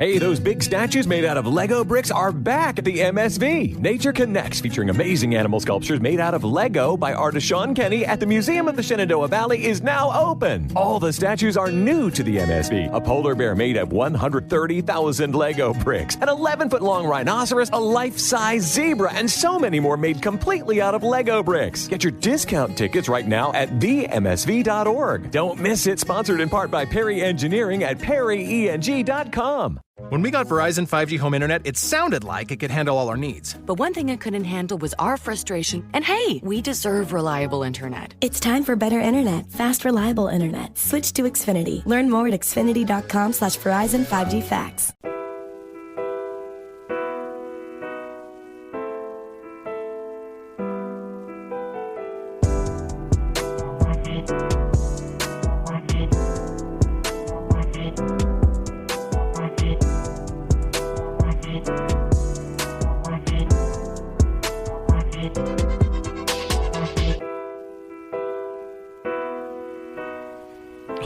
Hey, those big statues made out of Lego bricks are back at the MSV. Nature Connects, featuring amazing animal sculptures made out of Lego by artist Sean Kenny at the Museum of the Shenandoah Valley is now open. All the statues are new to the MSV. A polar bear made of 130,000 Lego bricks, an 11-foot-long rhinoceros, a life-size zebra, and so many more made completely out of Lego bricks. Get your discount tickets right now at themsv.org. Don't miss it. Sponsored in part by Perry Engineering at perryeng.com. When we got Verizon 5G home internet, it sounded like it could handle all our needs. But one thing it couldn't handle was our frustration. And hey, we deserve reliable internet. It's time for better internet, fast, reliable internet. Switch to Xfinity. Learn more at xfinity.com/Verizon 5G Facts.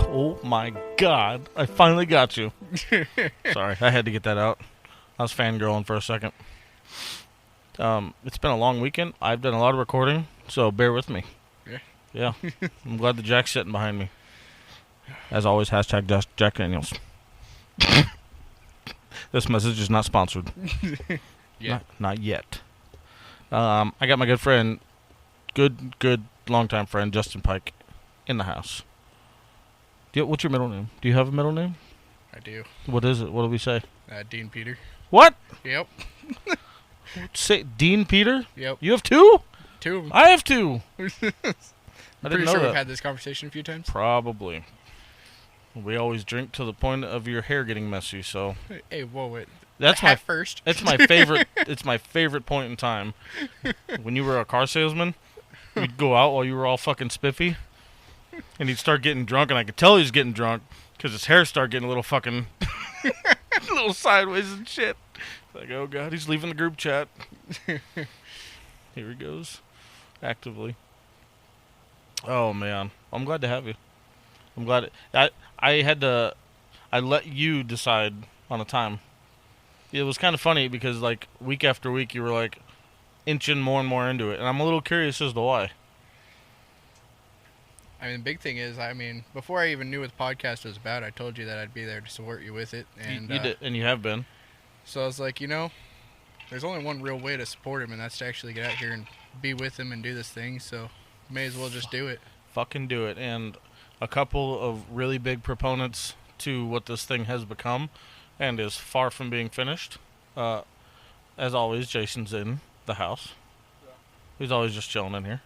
Oh my God, I finally got you. Sorry, I had to get that out. I was fangirling for a second. It's been a long weekend. I've done a lot of recording, so bear with me. Yeah. I'm glad the Jack's sitting behind me. As always, hashtag Jack Daniels. This message is not sponsored. Yeah. Not yet. I got my good friend, good longtime friend, Justin Pike, in the house. What's your middle name? Do you have a middle name? I do. What is it? What do we say? Dean Peter. What? Yep. Say Dean Peter? Yep. You have two? Two of them. I have two. I I'm didn't pretty know sure that. we've had this conversation a few times. Probably. We always drink to the point of your hair getting messy, so Hey, whoa, wait. that's my first. It's my favorite. It's my favorite point in time. When you were a car salesman, we'd go out while you were all fucking spiffy, and he'd start getting drunk, and I could tell he was getting drunk because his hair started getting a little fucking, a little sideways and shit. Like, oh God, he's leaving the group chat. Here he goes, actively. Oh man, I'm glad to have you. I'm glad. I let you decide on a time. It was kind of funny because like week after week you were like inching more and more into it, and I'm a little curious as to why. I mean, the big thing is, before I even knew what the podcast was about, I told you that I'd be there to support you with it. And You did, and you have been. So I was like, there's only one real way to support him, and that's to actually get out here and be with him and do this thing. So may as well just do it. Fucking do it. And a couple of really big proponents to what this thing has become and is far from being finished. As always, Jason's in the house. He's always just chilling in here.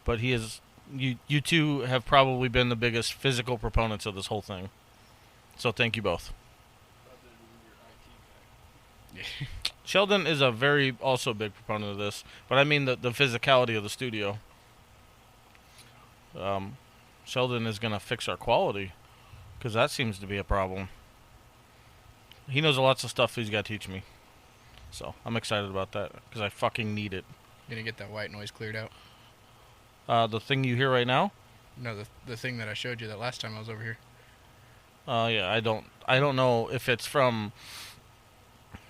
But he is... You two have probably been the biggest physical proponents of this whole thing. So thank you both. Sheldon is a very also big proponent of this, but I mean the physicality of the studio. Sheldon is going to fix our quality because that seems to be a problem. He knows lots of stuff he's got to teach me. So I'm excited about that because I fucking need it. Gonna get that white noise cleared out. The thing you hear right now? No, the thing that I showed you that last time I was over here. Yeah, I don't know if it's from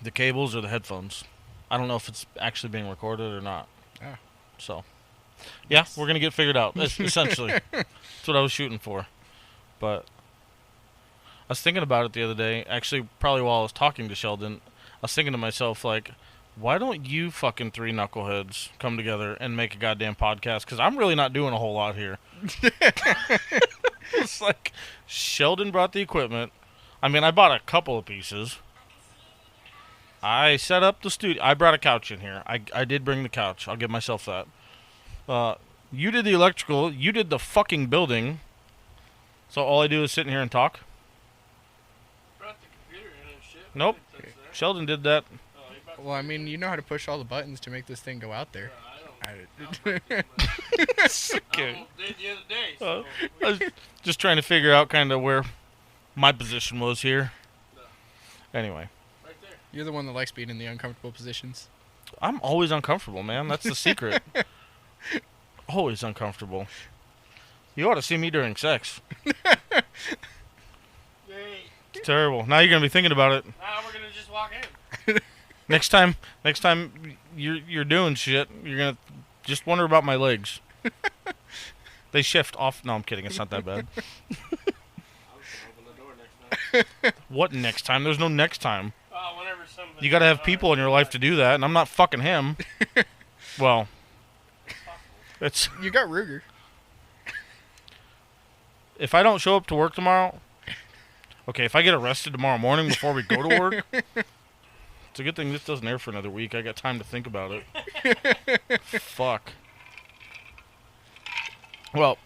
the cables or the headphones. I don't know if it's actually being recorded or not. Ah. So, yeah, we're going to get figured out, essentially. That's what I was shooting for. But I was thinking about it the other day, actually probably while I was talking to Sheldon. I was thinking to myself, like, why don't you fucking three knuckleheads come together and make a goddamn podcast? Because I'm really not doing a whole lot here. It's like, Sheldon brought the equipment. I mean, I bought a couple of pieces. I set up the studio. I brought a couch in here. I did bring the couch. I'll give myself that. You did the electrical. You did the fucking building. So all I do is sit in here and talk? Brought the computer in and shit. Nope. Sheldon did that. Well, I mean, you know how to push all the buttons to make this thing go out there. Okay. I almost did the other day. So I was just trying to figure out kind of where my position was here. Anyway. right there. You're the one that likes being in the uncomfortable positions. I'm always uncomfortable, man. That's the secret. Always uncomfortable. You ought to see me during sex. Hey. Terrible. Now you're gonna be thinking about it. Now we're gonna just walk in. Next time you're doing shit, you're gonna just wonder about my legs. They shift off. No, I'm kidding. It's not that bad. Open the door next time. What next time? There's no next time. Whenever something. You gotta have people in your life to do that, and I'm not fucking him. Well, it's You got Ruger. if I don't show up to work tomorrow. Okay, if I get arrested tomorrow morning before we go to work, it's a good thing this doesn't air for another week. I got time to think about it. Fuck. Well,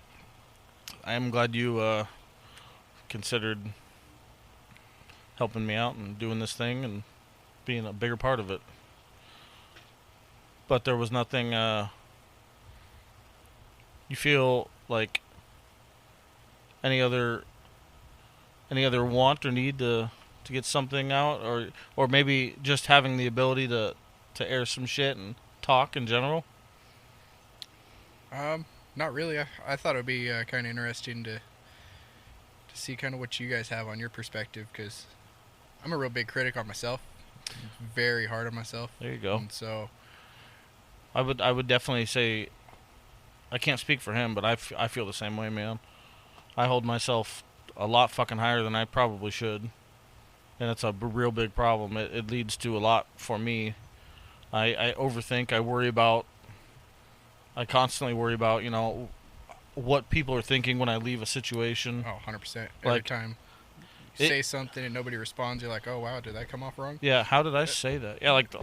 I am glad you considered helping me out and doing this thing and being a bigger part of it. But there was nothing. You feel like any other want or need to get something out, or maybe just having the ability to air some shit and talk in general? Not really. I thought it would be kind of interesting to see kind of what you guys have on your perspective, because I'm a real big critic on myself. Very hard on myself. There you go. And so I would definitely say, I can't speak for him, but I feel the same way, man. I hold myself a lot fucking higher than I probably should, and it's a real big problem. It leads to a lot for me. I overthink. I constantly worry about, what people are thinking when I leave a situation. Oh, 100%. Every Like, time you say something and nobody responds, you're like, oh, wow, did that come off wrong? Yeah, how did I say that? Yeah, like,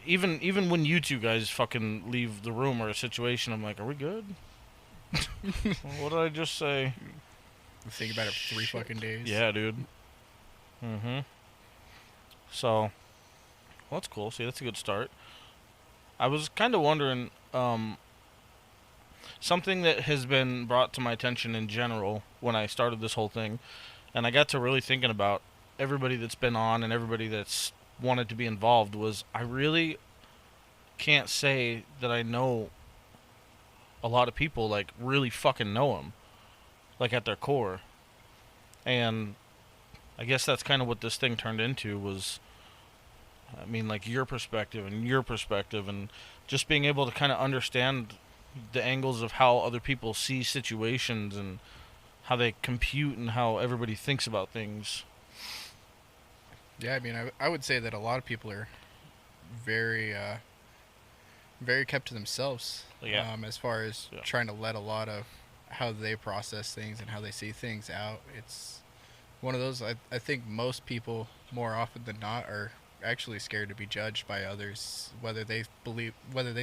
even when you two guys fucking leave the room or a situation, I'm like, are we good? What did I just say? Think about it for 3 fucking days. Yeah, dude. Mm-hmm. So, well, that's cool. See, that's a good start. I was kind of wondering, something that has been brought to my attention in general when I started this whole thing, and I got to really thinking about everybody that's been on and everybody that's wanted to be involved, was I really can't say that I know a lot of people, like, really fucking know them, like, at their core. And I guess that's kind of what this thing turned into, was, I mean, like, your perspective and just being able to kind of understand the angles of how other people see situations and how they compute and how everybody thinks about things. Yeah, I mean, I would say that a lot of people are very, very kept to themselves. Yeah. As far as trying to let a lot of how they process things and how they see things out. It's one of those, I think most people, more often than not, are actually scared to be judged by others, whether they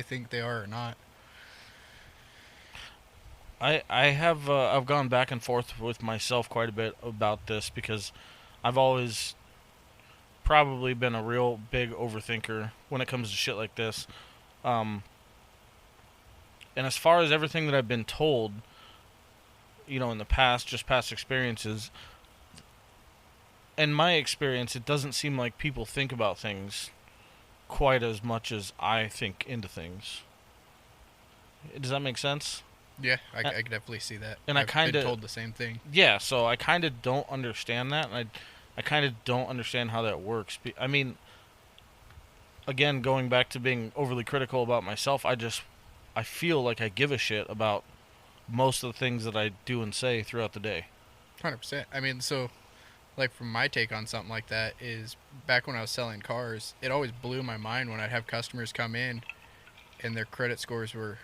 think they are or not. I've gone back and forth with myself quite a bit about this, because I've always probably been a real big overthinker when it comes to shit like this. And as far as everything that I've been told, in the past, just past experiences, in my experience, it doesn't seem like people think about things quite as much as I think into things. Does that make sense? Yeah, I can definitely see that. And I've been told the same thing. Yeah, so I kind of don't understand that, and I kind of don't understand how that works. I mean, again, going back to being overly critical about myself, I feel like I give a shit about most of the things that I do and say throughout the day. 100%. I mean, so, like, from my take on something like that is, back when I was selling cars, it always blew my mind when I'd have customers come in and their credit scores were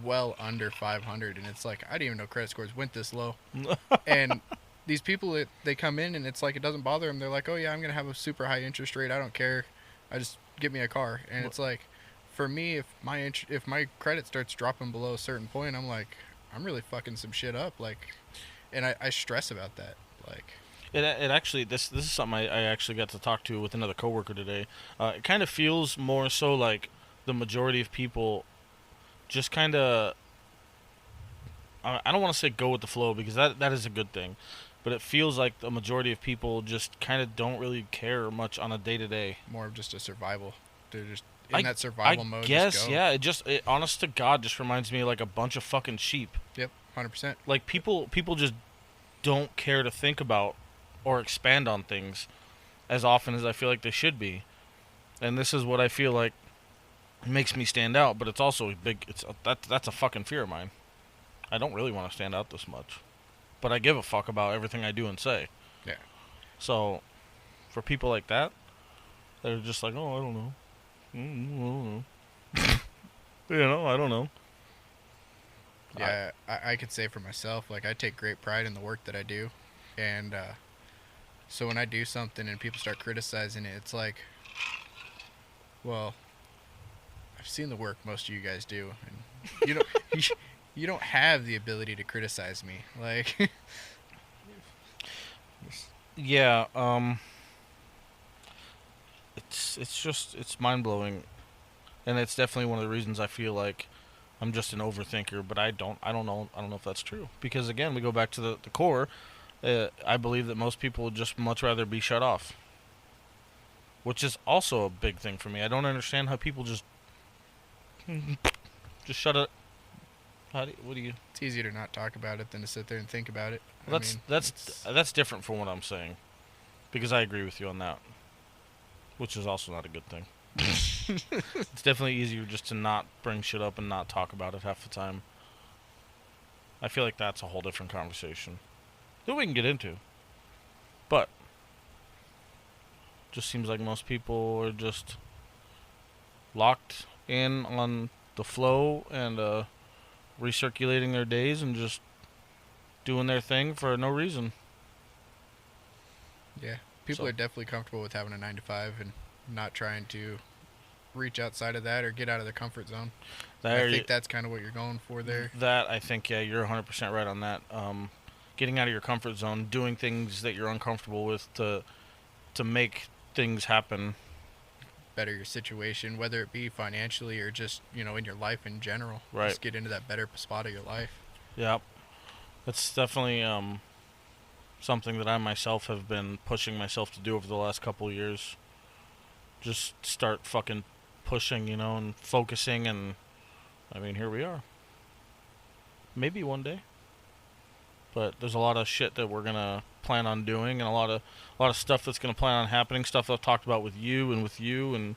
well under 500, and it's like, I didn't even know credit scores went this low. And these people, they come in and it's like, it doesn't bother them. They're like, oh yeah, I'm gonna have a super high interest rate, I don't care, I just get me a car. And it's like, for me, if my credit starts dropping below a certain point, I'm like, I'm really fucking some shit up, like, and I stress about that. Like, it actually, this is something I actually got to talk to with another coworker today. It kind of feels more so like the majority of people just kind of, I don't want to say go with the flow, because that is a good thing, but it feels like the majority of people just kind of don't really care much on a day-to-day. More of just a survival. They're just in that survival mode. I guess, just go. Yeah. It honest to God, just reminds me of like a bunch of fucking sheep. Yep, 100%. Like, people just don't care to think about or expand on things as often as I feel like they should be. And this is what I feel like makes me stand out, but it's also that's a fucking fear of mine. I don't really want to stand out this much, but I give a fuck about everything I do and say. Yeah. So, for people like that, they're just like, oh, I don't know. I don't know. I don't know. Yeah, I could say for myself, like, I take great pride in the work that I do. And so when I do something and people start criticizing it, it's like, well, I've seen the work most of you guys do. And you don't, you don't have the ability to criticize me. Like, yeah, it's mind-blowing. And it's definitely one of the reasons I feel like I'm just an overthinker, but I don't know if that's true. Because again, we go back to the core. I believe that most people would just much rather be shut off, which is also a big thing for me. I don't understand how people just shut it. What do you? it's easier to not talk about it than to sit there and think about it. Well, that's different from what I'm saying, because I agree with you on that, which is also not a good thing. It's definitely easier just to not bring shit up and not talk about it half the time. I feel like that's a whole different conversation that we can get into. But just seems like most people are just locked in on the flow and recirculating their days and just doing their thing for no reason. Yeah, people are definitely comfortable with having a 9-to-5 and not trying to reach outside of that or get out of their comfort zone. I think that's kind of what you're going for there. That, I think, yeah, you're 100% right on that. Getting out of your comfort zone, doing things that you're uncomfortable with to make things happen. Better your situation, whether it be financially or just, in your life in general. Right. Just get into that better spot of your life. Yep. That's definitely something that I myself have been pushing myself to do over the last couple of years. Just start fucking pushing, and focusing, and I mean, here we are. Maybe one day. But there's a lot of shit that we're gonna plan on doing, and a lot of stuff that's gonna plan on happening. Stuff I've talked about with you, and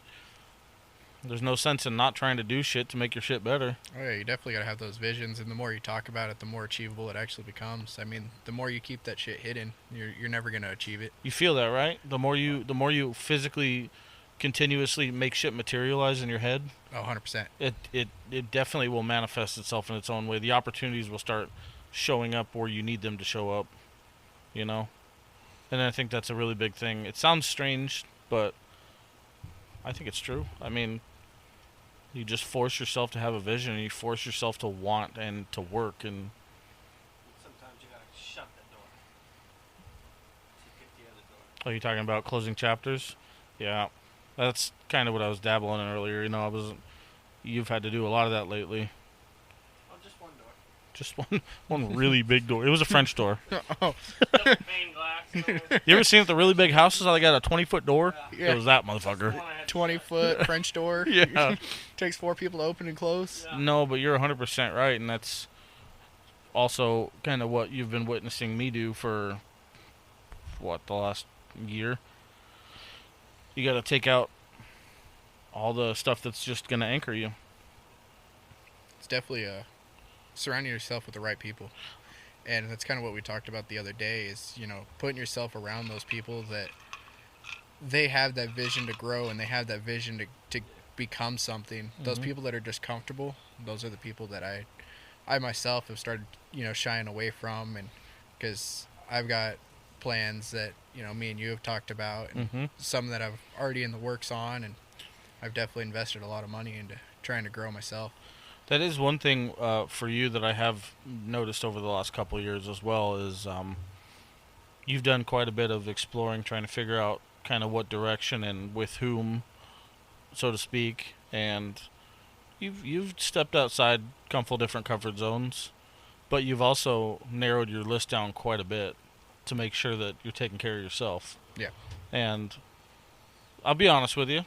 there's no sense in not trying to do shit to make your shit better. Oh yeah, you definitely gotta have those visions, and the more you talk about it, the more achievable it actually becomes. I mean, the more you keep that shit hidden, you're never gonna achieve it. You feel that, right? The more you physically, continuously make shit materialize in your head. Oh, 100%. It definitely will manifest itself in its own way. The opportunities will start showing up where you need them to show up, And I think that's a really big thing. It sounds strange, but I think it's true. I mean, you just force yourself to have a vision, and you force yourself to want and to work, and Sometimes you gotta shut the door to get the other door. are you talking about closing chapters? Yeah. That's kind of what I was dabbling in earlier. You've had to do a lot of that lately. Oh, just one door. Just one really big door. It was a French door. Oh, Double pane glass. You ever seen at the really big houses how they got a 20-foot door? Yeah. It was that motherfucker. 20-foot French door. Yeah. Takes 4 people to open and close. Yeah. No, but you're 100% right, and that's also kind of what you've been witnessing me do for, the last year. You got to take out all the stuff that's just going to anchor you. It's definitely surrounding yourself with the right people. And that's kind of what we talked about the other day is, putting yourself around those people that they have that vision to grow and they have that vision to become something. Mm-hmm. Those people that are just comfortable, those are the people that I myself have started, shying away from, and because I've got plans that, me and you have talked about, and some that I've already in the works on, and I've definitely invested a lot of money into trying to grow myself. That is one thing for you that I have noticed over the last couple of years as well is you've done quite a bit of exploring, trying to figure out kind of what direction and with whom, so to speak, and you've stepped outside a couple different comfort zones, but you've also narrowed your list down quite a bit to make sure that you're taking care of yourself. Yeah. And I'll be honest with you.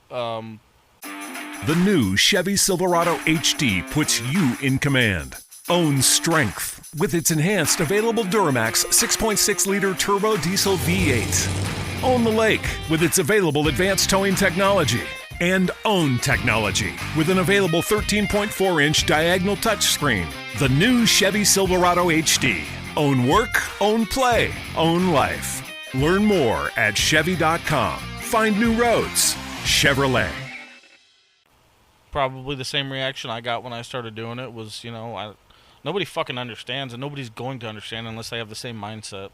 The new Chevy Silverado HD puts you in command. Own strength with its enhanced available Duramax 6.6-liter turbo diesel V8. Own the lake with its available advanced towing technology. And own technology with an available 13.4-inch diagonal touchscreen. The new Chevy Silverado HD. Own work, own play, own life. Learn more at Chevy.com. Find new roads. Chevrolet. Probably the same reaction I got when I started doing it was, nobody fucking understands, and nobody's going to understand unless they have the same mindset.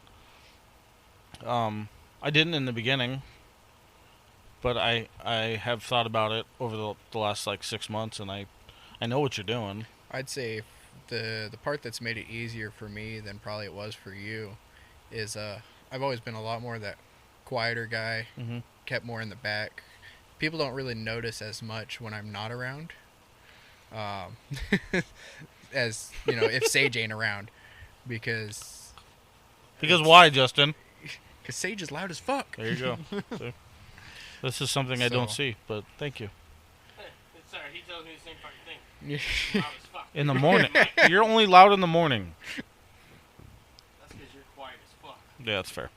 I didn't in the beginning, but I have thought about it over the last 6 months, and I know what you're doing. I'd say the part that's made it easier for me than probably it was for you is I've always been a lot more that quieter guy, kept more in the back. People don't really notice as much when I'm not around. As, if Sage ain't around. Because why, Justin? Because Sage is loud as fuck. There you go. So, this is something I don't see, but thank you. Sorry, he tells me the same fucking thing. Loud as fuck. In the morning. You're only loud in the morning. That's because you're quiet as fuck. Yeah, that's fair.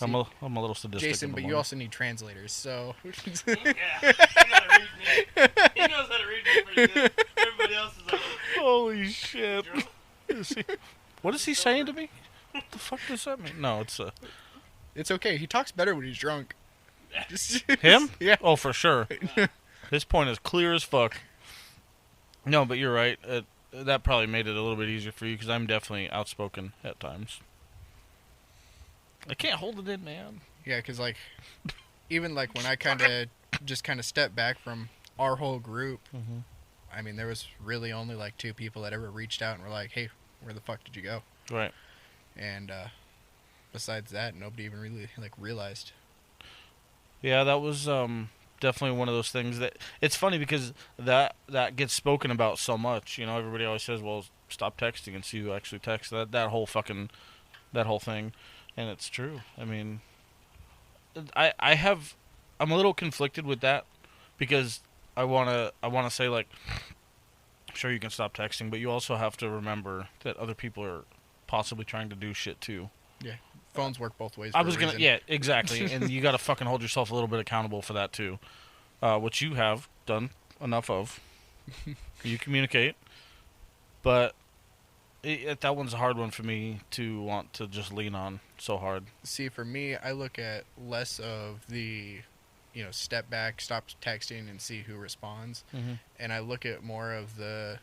I'm a little sadistic. Jason, but you also need translators, so. Yeah, he knows how to read me. He knows how to read me pretty good. Everybody else is like, holy shit. What is he saying to me? What the fuck does that mean? No, it's It's okay. He talks better when he's drunk. him? Yeah. Oh, for sure. His point is clear as fuck. No, but you're right. That probably made it a little bit easier for you because I'm definitely outspoken at times. I can't hold it in, man. Yeah, because, even, when I kind of stepped back from our whole group, I mean, there was really only, 2 people that ever reached out and were like, hey, where the fuck did you go? Right. And, besides that, nobody even really, realized. Yeah, that was, definitely one of those things that... It's funny because that gets spoken about so much. Everybody always says, well, stop texting and see who actually texts. That whole thing. And it's true. I mean, I'm a little conflicted with that because I wanna say sure you can stop texting, but you also have to remember that other people are possibly trying to do shit too. Yeah, phones work both ways. Yeah, exactly, and you got to fucking hold yourself a little bit accountable for that too, which you have done enough of. You communicate, but. That one's a hard one for me to want to just lean on so hard. See, for me, I look at less of the, step back, stop texting, and see who responds. And I look at more of the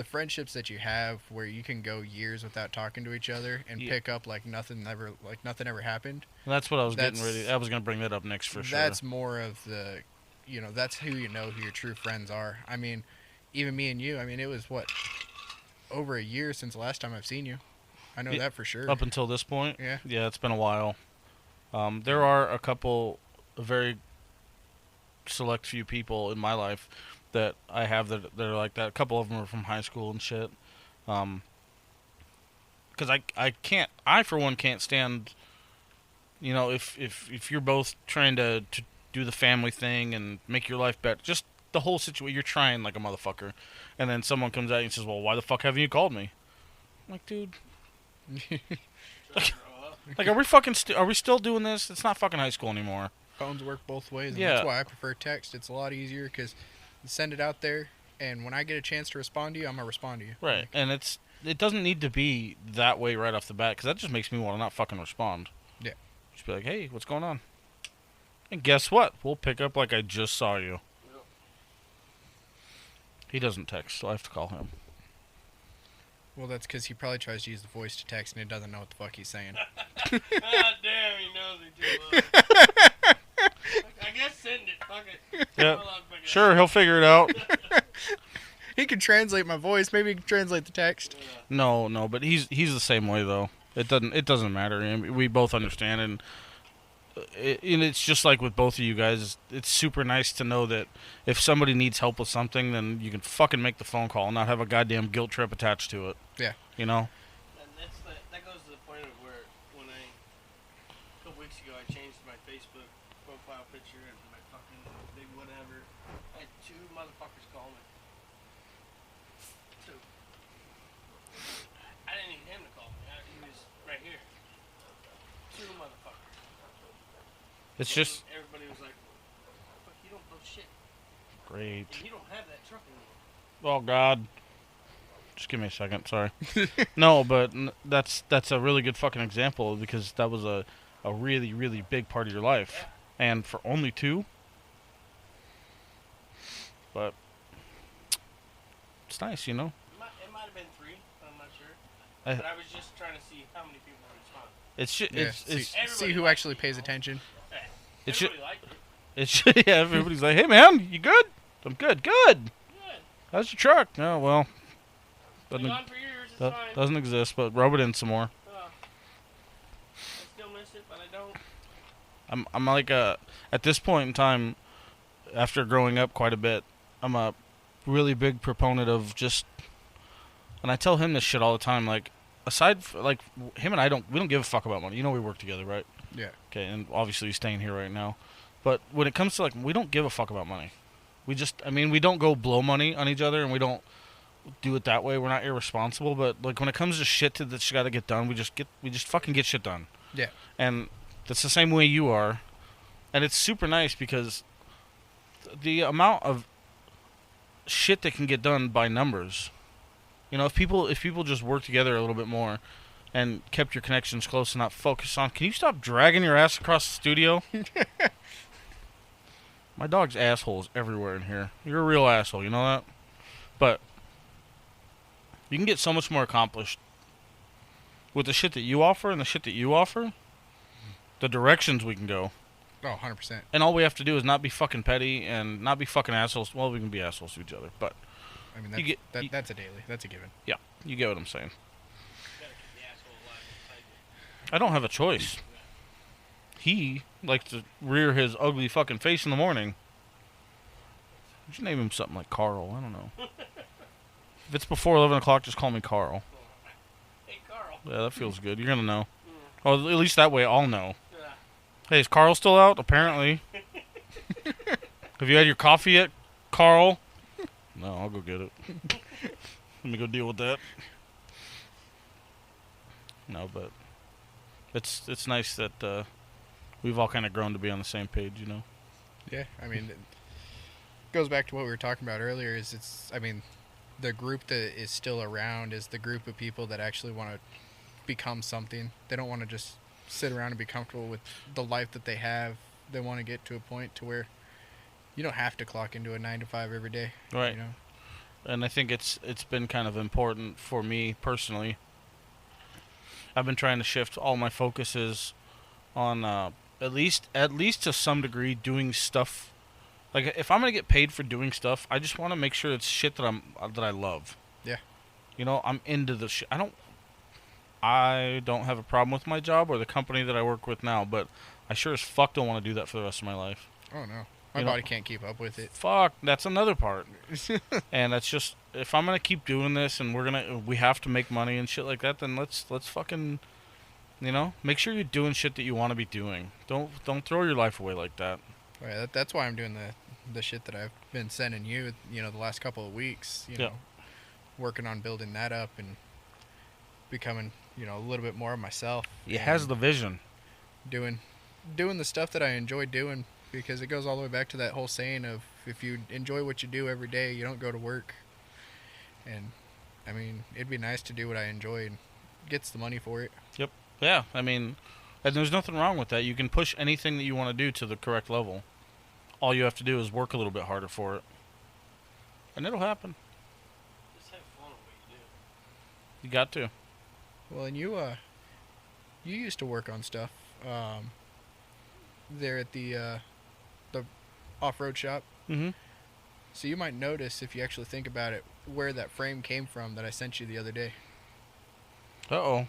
friendships that you have where you can go years without talking to each other and pick up nothing ever happened. And that's what I was getting ready. I was going to bring that up next for sure. That's more of the, that's who who your true friends are. I mean, even me and you, it was what? Over a year since the last time I've seen you. I know that for sure. Up until this point? Yeah. Yeah, it's been a while. There are a very select few people in my life that I have that are like that. A couple of them are from high school and shit. Because I for one can't stand, if you're both trying to do the family thing and make your life better, just the whole situation, you're trying like a motherfucker, and then someone comes at you and says, well, why the fuck haven't you called me? I'm like, dude. Are we still doing this? It's not fucking high school anymore. Phones work both ways, and Yeah. that's why I prefer text. It's a lot easier because you send it out there, and when I get a chance to respond to you, I'm gonna respond to you. Right, and it doesn't need to be that way right off the bat, because that just makes me want to not fucking respond. Yeah. Just be like, hey, what's going on? And guess what? We'll pick up like I just saw you. He doesn't text, so I have to call him. Well, that's because he probably tries to use the voice to text, and he doesn't know what the fuck he's saying. God damn, he knows he too well. I guess send it. Fuck it. Yeah. Hold on, fuck it. Sure, he'll figure it out. He can translate my voice. Maybe he can translate the text. No, but he's the same way though. It doesn't matter. I mean, we both understand, and it's just like with both of you guys. It's super nice to know that if somebody needs help with something, then you can fucking make the phone call and not have a goddamn guilt trip attached to it. Yeah. You know. And that goes to the point of where when a couple weeks ago I changed my Facebook profile picture and my fucking big whatever. I had 2 motherfuckers call me. 2. It's And just everybody was like, "Fuck, you don't blow shit. great. And you don't have that truck anymore." Oh God. Just give me a second. Sorry. No, but that's a really good fucking example because that was a really really big part of your life, and for only 2. But it's nice, you know. It might have been 3. I'm not sure. I- But I was just trying to see how many people would respond. It's Yeah, it's see Everybody who liked actually it, pays you know? attention. It should- Everybody liked it. it's yeah. Everybody's like, "Hey man, you good? I'm good. Good. Good. How's your truck?" Oh well, Been doesn't gone for years. It's fine. doesn't exist. But rub it in some more. I still miss it, but I don't. I'm like at this point in time, after growing up quite a bit, I'm a really big proponent of just, and I tell him this shit all the time. Like, like him and we don't give a fuck about money. You know, we work together, right? Yeah. Okay, and obviously he's staying here right now. But when it comes to, like, we don't give a fuck about money. We just, I mean, we don't go blow money on each other, and we don't do it that way. We're not irresponsible, but like when it comes to shit that's got to get done, we just fucking get shit done. Yeah. And that's the same way you are. And it's super nice because the amount of shit that can get done by numbers. You know, if people just work together a little bit more and kept your connections close and not focused on, can you stop dragging your ass across the studio? My dog's asshole is everywhere in here. You're a real asshole, you know that? But you can get so much more accomplished with the shit that you offer and the shit that you offer. The directions we can go. Oh, 100%. And all we have to do is not be fucking petty and not be fucking assholes. Well, we can be assholes to each other, but I mean, You get- that's a daily. That's a given. yeah, you get what I'm saying. Gotta keep the asshole alive inside you. I don't have a choice. He likes to rear his ugly fucking face in the morning. You should name him something like Carl. I don't know. If it's before 11 o'clock, just call me Carl. Hey, Carl. Yeah, that feels good. You're going to know. Well, at least that way I'll know. Yeah. Hey, is Carl still out? Apparently. Have you had your coffee yet, Carl? No, I'll go get it. Let me go deal with that. No, but it's nice that we've all kind of grown to be on the same page, you know? Yeah. I mean, it goes back to what we were talking about earlier. I mean, the group that is still around is the group of people that actually want to become something. They don't want to just sit around and be comfortable with the life that they have. They want to get to a point to where you don't have to clock into a 9 to 5 every day. Right. You know? And I think it's been kind of important for me personally. I've been trying to shift all my focuses on at least to some degree doing stuff. Like if I'm gonna get paid for doing stuff, I just want to make sure it's shit that I love. Yeah. You know, I'm into the shit. I don't have a problem with my job or the company that I work with now, but I sure as fuck don't want to do that for the rest of my life. Oh, no. My You know- body can't keep up with it. Fuck, that's another part. And that's just, if I'm gonna keep doing this and we have to make money and shit like that, then let's fucking, you know, make sure you're doing shit that you want to be doing. Don't throw your life away like that. Oh, yeah, that's why I'm doing the shit that I've been sending you, you know, the last couple of weeks, you Yeah. know, working on building that up and becoming, you know, a little bit more of myself. It has and the vision. doing the stuff that I enjoy doing, because it goes all the way back to that whole saying of if you enjoy what you do every day, you don't go to work. And I mean, it'd be nice to do what I enjoy and gets the money for it. Yep. Yeah, I mean, and there's nothing wrong with that. You can push anything that you want to do to the correct level. All you have to do is work a little bit harder for it. And it'll happen. Just have fun with what you do. You got to. Well, and you used to work on stuff there at the off-road shop. Mm-hmm. So you might notice, if you actually think about it, where that frame came from that I sent you the other day. Uh-oh.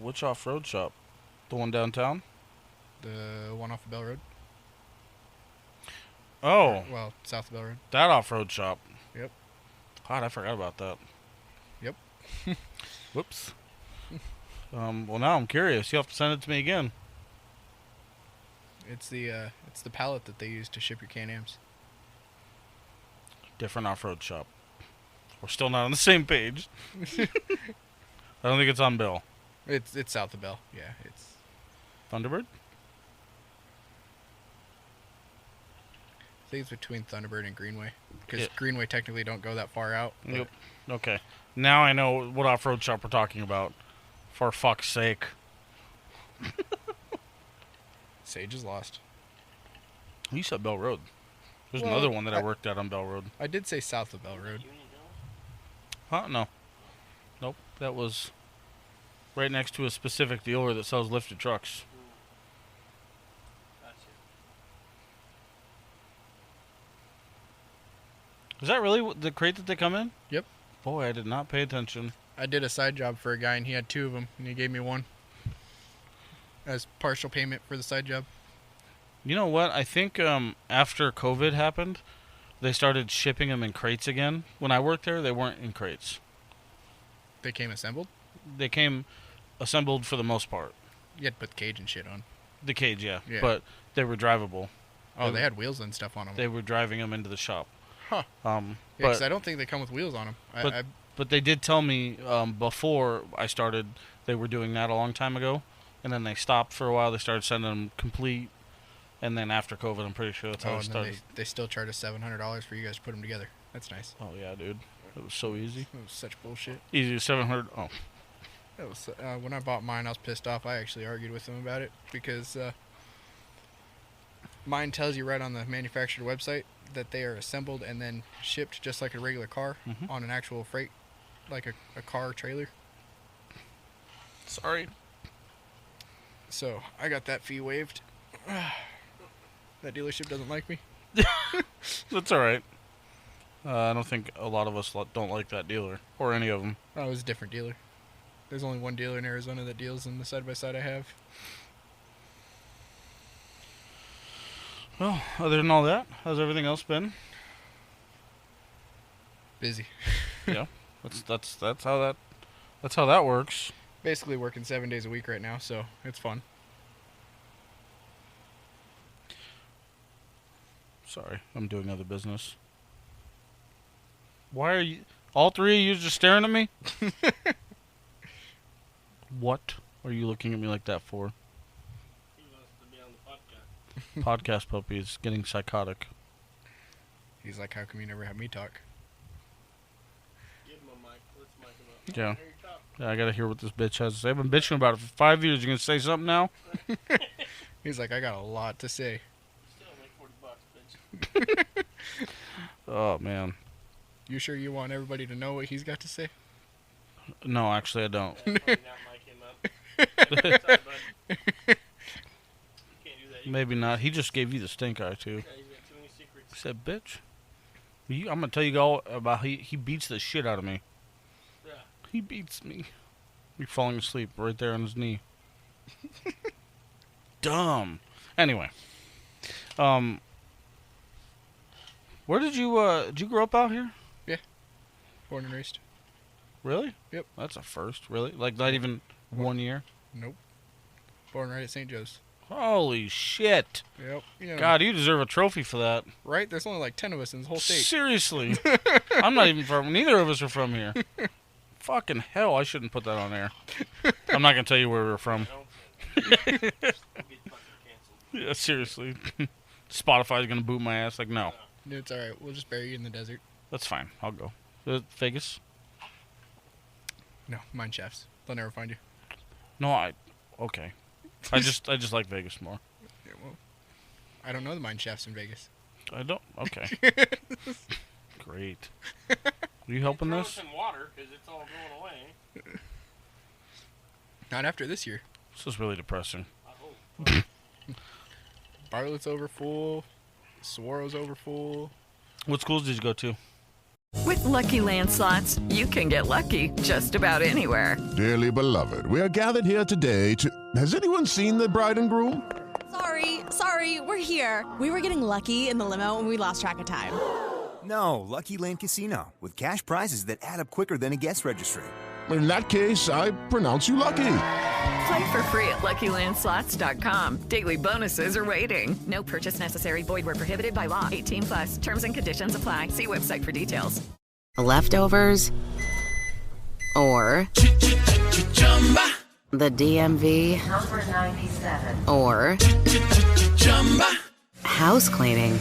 Which off-road shop? The one downtown? The one off of Bell Road. Oh, Well, south of Bell Road. that off-road shop. Yep. God, I forgot about that. Yep. Whoops. Well, now I'm curious. You'll have to send it to me again. It's the pallet that they use to ship your Can-Ams. Different off-road shop. We're still not on the same page. I don't think it's on Bill. It's south of Bell. Yeah, it's Thunderbird? I think it's between Thunderbird and Greenway. Because Yeah. Greenway technically don't go that far out. but Yep. Okay. Now I know what off-road shop we're talking about. For fuck's sake. Sage is lost. You said Bell Road. There's Well, another one that I worked at on Bell Road. I did say south of Bell Road. Huh? No. Nope. That was right next to a specific dealer that sells lifted trucks. Gotcha. Is that really the crate that they come in? Yep. Boy, I did not pay attention. I did a side job for a guy, and he had 2 of them, and he gave me one as partial payment for the side job. You know what? I think after COVID happened, they started shipping them in crates again. When I worked there, they weren't in crates. They came assembled? They came assembled for the most part. You had to put the cage and shit on. The cage, yeah. Yeah. But they were drivable. Oh, they had wheels and stuff on them. They were driving them into the shop. Huh. Yeah, But because I don't think they come with wheels on them. but they did tell me before I started they were doing that a long time ago, and then they stopped for a while. They started sending them complete, and then after COVID, I'm pretty sure that's how it and then started. they still charge us $700 for you guys to put them together. That's nice. Oh yeah, dude, it was so easy. It was such bullshit. Easy 700. Oh, That was when I bought mine, I was pissed off. I actually argued with them about it because mine tells you right on the manufacturer website that they are assembled and then shipped just like a regular car on an actual freight, like a car trailer. sorry. So I got that fee waived. That dealership doesn't like me. That's all right. I don't think a lot of us don't like that dealer or any of them. Oh, it was a different dealer. There's only one dealer in Arizona that deals in the side-by-side I have. Well, other than all that, how's everything else been? Busy. Yeah, that's how that works. Basically working 7 days a week right now, so it's fun. Sorry, I'm doing other business. Why are you? All 3 of you just staring at me? What are you looking at me like that for? He wants to be on the podcast. Podcast puppy is getting psychotic. He's like, how come you never have me talk? Give him a mic. Let's mic him up. Yeah. There you talk. Yeah, I gotta hear what this bitch has to say. I've been bitching about it for 5 years. You gonna say something now? He's like, I got a lot to say. Still make $40, bitch. Oh man. You sure you want everybody to know what he's got to say? No, actually I don't. Probably not mic him up. Sorry, bud. You can't do that. Maybe not. He just gave you the stink eye too. Yeah, he's got too many secrets. He said, "Bitch, I'm gonna tell you all about he beats the shit out of me. Yeah. He beats me. You're falling asleep right there on his knee. Dumb. Anyway, where did you grow up out here? Born and raised. Really? Yep. That's a first. Really? Like not even 1 year? Nope. Born right at St. Joe's. Holy shit! Yep. You know, God, you deserve a trophy for that. right? There's only like 10 of us in this whole state. Seriously. I'm not even from. Neither of us are from here. Fucking hell! I shouldn't put that on air. I'm not gonna tell you where we're from. Get fucking canceled. Yeah, seriously. Spotify's gonna boot my ass. Like, no, It's alright. We'll just bury you in the desert. that's fine. I'll go. Vegas? No, mine shafts. They'll never find you. No, okay. I just like Vegas more. Yeah, well, I don't know the mine shafts in Vegas. I don't. Okay. Great. Are you helping Throw this? us in water because it's all going away. Not after this year. This is really depressing. I hope. Bartlett's over full. Saguaro's over full. What schools did you go to? With Lucky Land Slots, you can get lucky just about anywhere. Dearly beloved, we are gathered here today to... Has anyone seen the bride and groom? Sorry, we're here. We were getting lucky in the limo and we lost track of time. No, Lucky Land Casino, with cash prizes that add up quicker than a guest registry. In that case, I pronounce you lucky. Play for free at LuckyLandSlots.com. Daily bonuses are waiting. No purchase necessary. Void where prohibited by law. 18+. Terms and conditions apply. See website for details. Leftovers or the DMV, number 97, or house cleaning,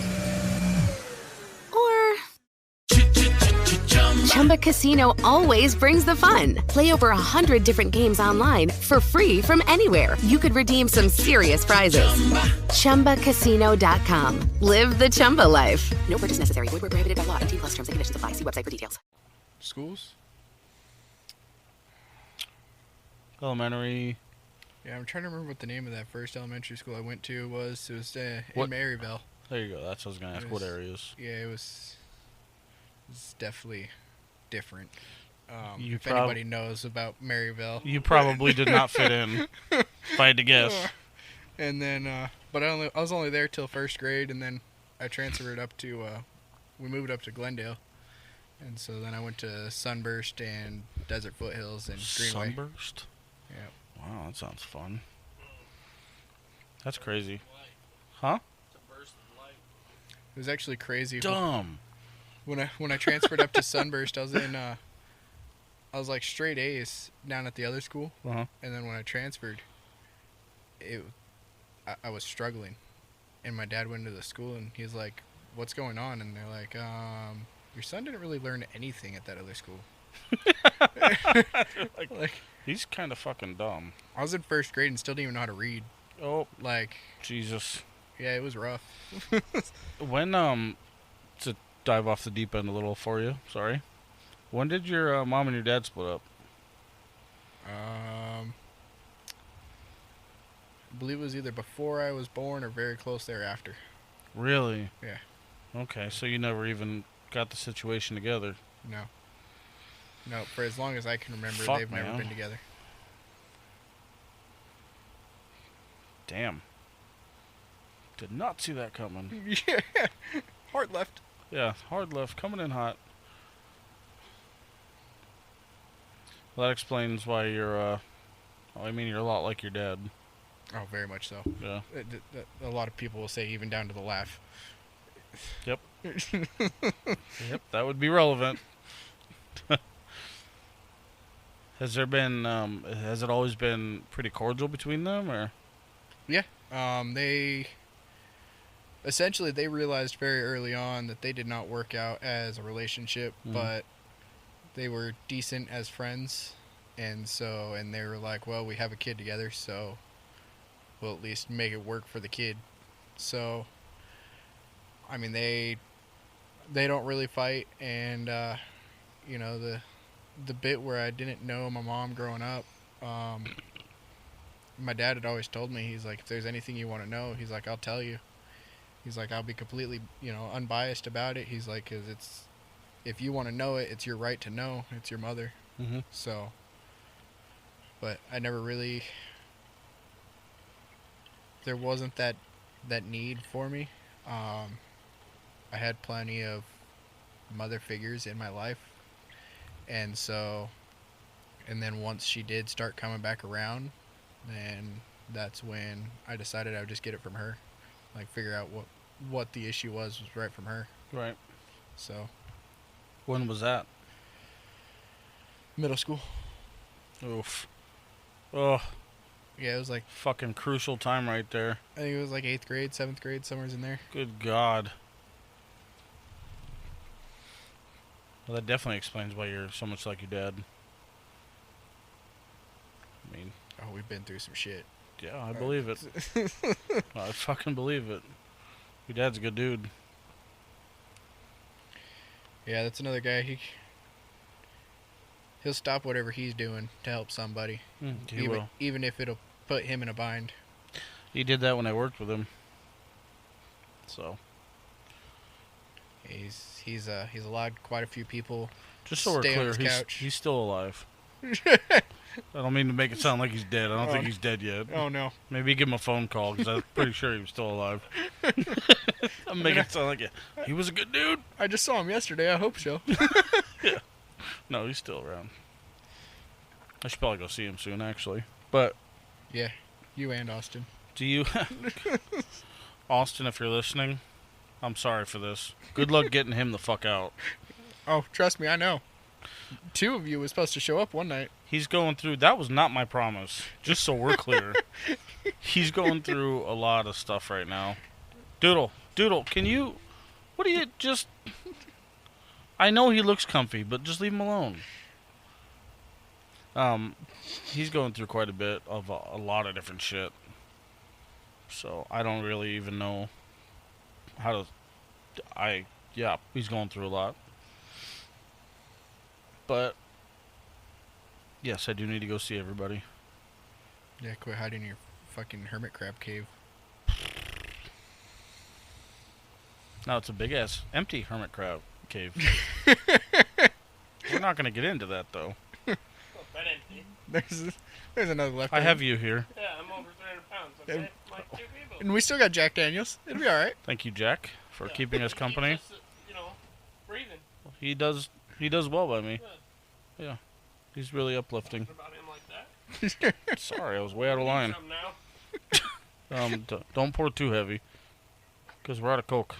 or Chumba Casino always brings the fun. Play over 100 different games online for free from anywhere. You could redeem some serious prizes. ChumbaCasino.com. Live the Chumba life. No purchase necessary. Void where prohibited by law. 18+ terms and conditions apply. See website for details. Schools? Elementary. Yeah, I'm trying to remember what the name of that first elementary school I went to was. It was in Maryville. There you go. That's what I was going to ask. What areas? Yeah, it was definitely different. If anybody knows about Maryville. You probably did not fit in, if I had to guess. And then, but I was only there till first grade, and then I transferred up to, we moved up to Glendale. And so then I went to Sunburst and Desert Foothills and Greenway. Sunburst? Yeah. Wow, that sounds fun. That's crazy. Huh? It was actually crazy. Dumb. When I transferred up to Sunburst, I was like straight A's down at the other school. Uh-huh. And then when I transferred, I was struggling. And my dad went to the school and he's like, "What's going on?" And they're like, "Your son didn't really learn anything at that other school." like, he's kind of fucking dumb. I was in first grade and still didn't even know how to read. Oh, like Jesus. Yeah, it was rough. When to dive off the deep end a little for you, sorry. When did your mom and your dad split up? I believe it was either before I was born or very close thereafter. Really? Yeah. Okay, so you never even got the situation together. No, for as long as I can remember, they've never been together. Damn. Did not see that coming. Yeah. Hard left. Yeah, hard left, coming in hot. Well, that explains why you're, you're a lot like your dad. Oh, very much so. Yeah. A lot of people will say even down to the laugh. Yep. Yep, that would be relevant. Has it always been pretty cordial between them, or? Yeah. They realized very early on that they did not work out as a relationship, but they were decent as friends. And they were like, well, we have a kid together, so we'll at least make it work for the kid. So, I mean, they don't really fight. And, the bit where I didn't know my mom growing up, my dad had always told me, he's like, if there's anything you want to know, he's like, I'll tell you. He's like, I'll be completely, unbiased about it. He's like, because if you want to know it, it's your right to know. It's your mother. Mm-hmm. So, but I never really, there wasn't that need for me. I had plenty of mother figures in my life. And then once she did start coming back around, then that's when I decided I would just get it from her. Like, figure out what the issue was right from her. Right. So. When was that? Middle school. Oof. Oh. Yeah, it was like. Fucking crucial time right there. I think it was like 8th grade, 7th grade, somewhere's in there. Good God. Well, that definitely explains why you're so much like your dad. I mean... Oh, we've been through some shit. Yeah, I believe it. I fucking believe it. Your dad's a good dude. Yeah, that's another guy. He'll stop whatever he's doing to help somebody. He will. Even if it'll put him in a bind. He did that when I worked with him. So... He's allowed quite a few people. Just so we're clear, he's still alive. I don't mean to make it sound like he's dead. I don't think he's dead yet. Oh no. Maybe give him a phone call because I'm pretty sure he was still alive. I'm making it sound like he was a good dude. I just saw him yesterday. I hope so. Yeah. No, he's still around. I should probably go see him soon, actually. But yeah, you and Austin. Do you, Austin? If you're listening. I'm sorry for this. Good luck getting him the fuck out. Oh, trust me, I know. 2 of you was supposed to show up one night. He's going through... That was not my promise, just so we're clear. He's going through a lot of stuff right now. Doodle, can you... What do you just... I know he looks comfy, but just leave him alone. He's going through quite a bit of a lot of different shit. So I don't really even know how to... Yeah, he's going through a lot. But... Yes, I do need to go see everybody. Yeah, quit hiding in your fucking hermit crab cave. No, it's a big-ass empty hermit crab cave. We're not going to get into that, though. Well, that empty. There's another left. I have you here. Yeah, I'm over 300 pounds, okay? Like 2 people. And we still got Jack Daniels. It'll be alright. Thank you, Jack, for keeping us company. Just, breathing. He does well by me. Yeah. He's really uplifting. About him like that? Sorry, I was way out of line. Don't pour too heavy, because we're out of Coke.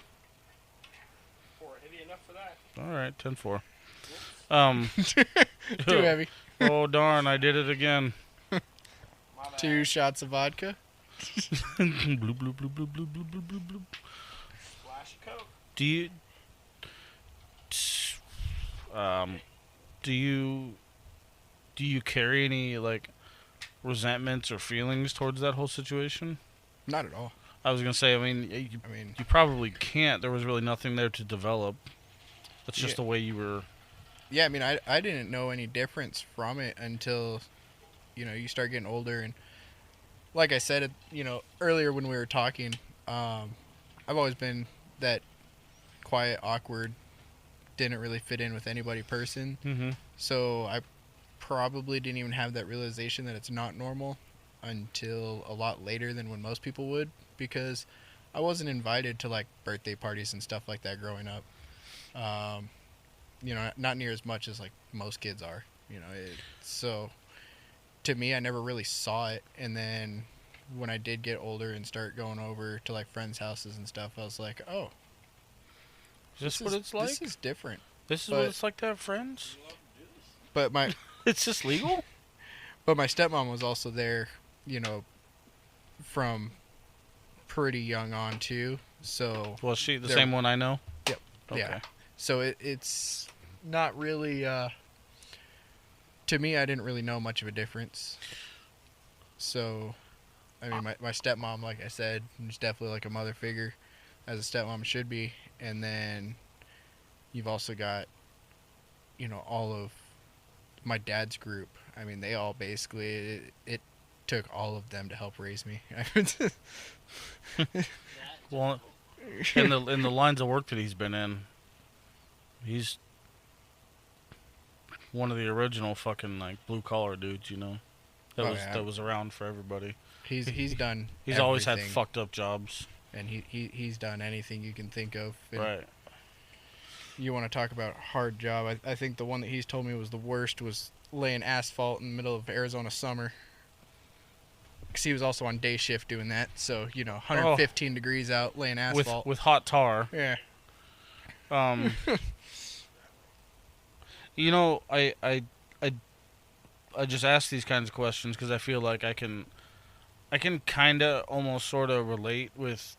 Pour heavy enough for that. All right, 10-4. Too heavy. Oh darn! I did it again. 2 shots of vodka. Bloop, bloop, bloop, bloop, bloop, bloop, bloop, bloop, bloop. Splash of Coke. Do you carry any like resentments or feelings towards that whole situation? Not at all. I was gonna say, I mean, you probably can't. There was really nothing there to develop. That's just the way you were. Yeah, I mean, I didn't know any difference from it until, you start getting older. And like I said, earlier when we were talking, I've always been that quiet, awkward, didn't really fit in with anybody person. Mm-hmm. So I probably didn't even have that realization that it's not normal until a lot later than when most people would, because I wasn't invited to like birthday parties and stuff like that growing up. Not near as much as like most kids are, so to me, I never really saw it. And then when I did get older and start going over to like friends' houses and stuff, I was like, oh, is this what it's like? This is different. This is what it's like to have friends? But it's just legal? But my stepmom was also there, from pretty young on too. So was she the same one I know? Yep. Okay. Yeah. So it's not really to me, I didn't really know much of a difference. So I mean, my stepmom, like I said, is definitely like a mother figure, as a stepmom should be. And then you've also got, all of my dad's group. I mean, they all basically, it took all of them to help raise me. Well, in the lines of work that he's been in, he's one of the original fucking like blue collar dudes, that was around for everybody. He's done. He's always had fucked up jobs, and he's done anything you can think of. And right. You want to talk about hard job? I think the one that he's told me was the worst was laying asphalt in the middle of Arizona summer. Because he was also on day shift doing that, so 115 degrees out laying asphalt with hot tar. Yeah. I just ask these kinds of questions because I feel like I can kind of almost sort of relate with.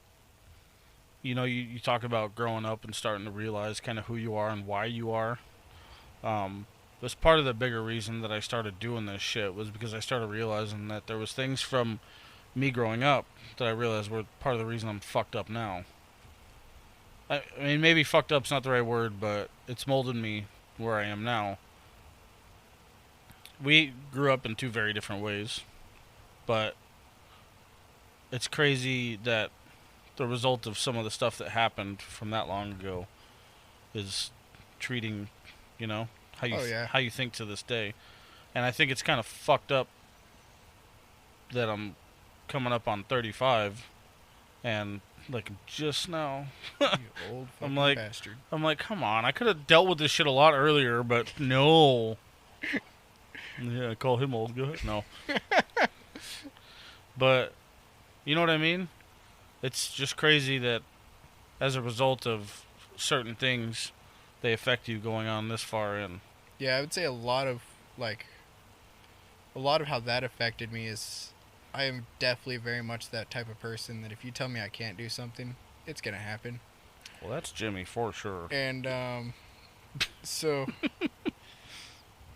You talk about growing up and starting to realize kind of who you are and why you are. That's part of the bigger reason that I started doing this shit was because I started realizing that there was things from me growing up that I realized were part of the reason I'm fucked up now. I mean, maybe fucked up's not the right word, but it's molded me where I am now. We grew up in 2 very different ways, but it's crazy that the result of some of the stuff that happened from that long ago is treating, how you think to this day. And I think it's kind of fucked up that I'm coming up on 35 and like just now you old fucking bastard. I'm like, come on, I could have dealt with this shit a lot earlier, but no. Yeah, I call him old. Go ahead. No. But you know what I mean? It's just crazy that as a result of certain things, they affect you going on this far in. Yeah, I would say a lot of how that affected me is I am definitely very much that type of person that if you tell me I can't do something, it's going to happen. Well, that's Jimmy for sure. And so